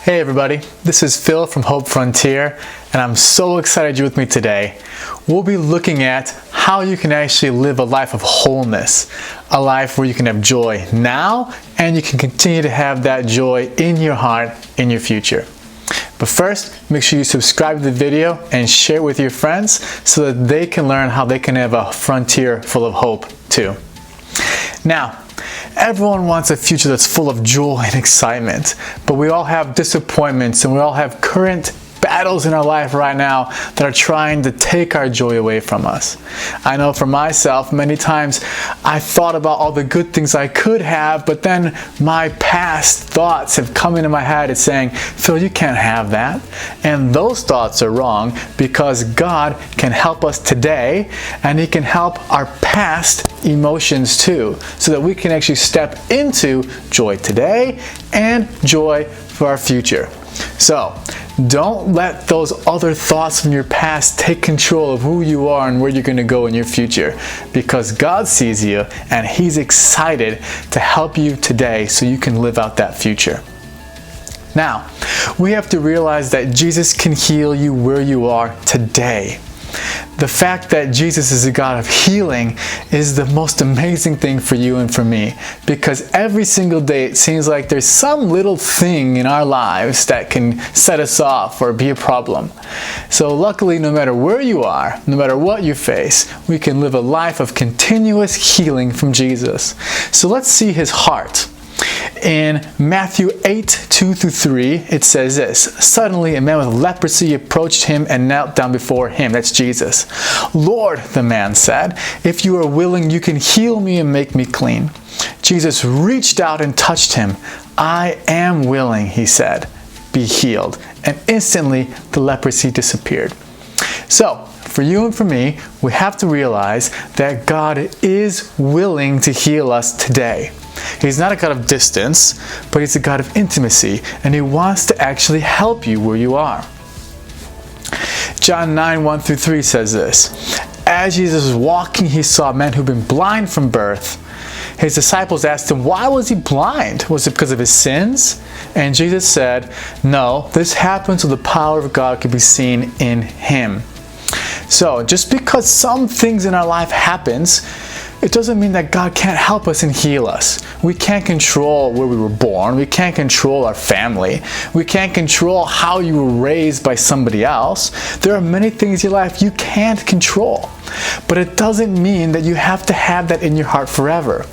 Hey everybody, this is Phil from Hope Frontier, and I'm so excited you're with me today. We'll be looking at how you can actually live a life of wholeness, a life where you can have joy now and you can continue to have that joy in your heart in your future. But first, make sure you subscribe to the video and share it with your friends so that they can learn how they can have a frontier full of hope too. Now, everyone wants a future that's full of joy and excitement, but we all have disappointments and we all have current battles in our life right now that are trying to take our joy away from us. I know for myself, many times I thought about all the good things I could have, but then my past thoughts have come into my head and saying, Phil, you can't have that. And those thoughts are wrong, because God can help us today and He can help our past emotions too, so that we can actually step into joy today and joy for our future. So, don't let those other thoughts from your past take control of who you are and where you're going to go in your future, because God sees you and He's excited to help you today so you can live out that future. Now, we have to realize that Jesus can heal you where you are today. The fact that Jesus is a God of healing is the most amazing thing for you and for me, because every single day it seems like there's some little thing in our lives that can set us off or be a problem. So luckily, no matter where you are, no matter what you face, we can live a life of continuous healing from Jesus. So let's see His heart. In Matthew 8:2-3, it says this: Suddenly a man with leprosy approached Him and knelt down before Him. That's Jesus. Lord, the man said, if you are willing, you can heal me and make me clean. Jesus reached out and touched him. I am willing, He said. Be healed. And instantly the leprosy disappeared. So, for you and for me, we have to realize that God is willing to heal us today. He's not a God of distance, but He's a God of intimacy, and He wants to actually help you where you are. John 9:1-3 says this: As Jesus was walking, He saw a man who'd been blind from birth. His disciples asked Him, why was he blind? Was it because of his sins? And Jesus said, no, this happened so the power of God could be seen in him. So, just because some things in our life happens, it doesn't mean that God can't help us and heal us. We can't control where we were born. We can't control our family. We can't control how you were raised by somebody else. There are many things in your life you can't control. But it doesn't mean that you have to have that in your heart forever.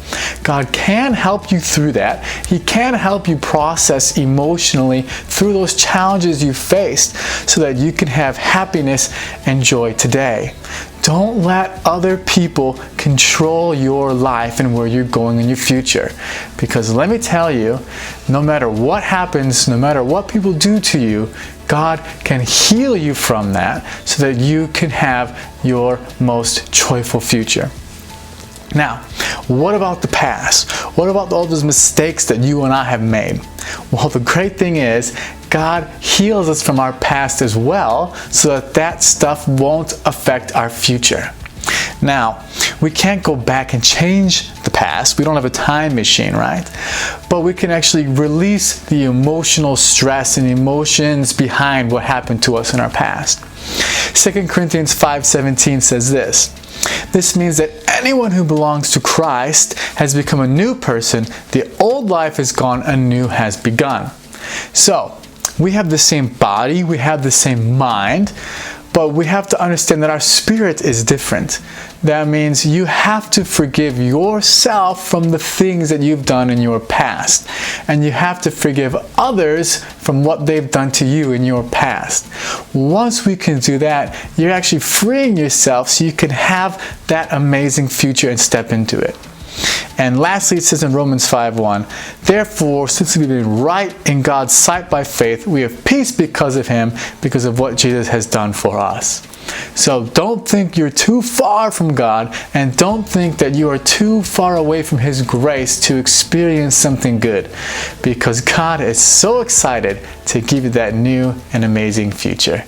God can help you through that. He can help you process emotionally through those challenges you faced so that you can have happiness and joy today. Don't let other people control your life and where you're going in your future. Because let me tell you, no matter what happens, no matter what people do to you, God can heal you from that so that you can have your most joyful future. Now, what about the past? What about all those mistakes that you and I have made? Well, the great thing is, God heals us from our past as well, so that that stuff won't affect our future. Now, we can't go back and change the past. We don't have a time machine, right? But we can actually release the emotional stress and emotions behind what happened to us in our past. 2 Corinthians 5:17 says this: This means that anyone who belongs to Christ has become a new person. The old life is gone, a new has begun. So, we have the same body, we have the same mind, but we have to understand that our spirit is different. That means you have to forgive yourself from the things that you've done in your past. And you have to forgive others from what they've done to you in your past. Once we can do that, you're actually freeing yourself so you can have that amazing future and step into it. And lastly, it says in Romans 5:1, Therefore, since we've been right in God's sight by faith, we have peace because of Him, because of what Jesus has done for us. So don't think you're too far from God, and don't think that you are too far away from His grace to experience something good, because God is so excited to give you that new and amazing future.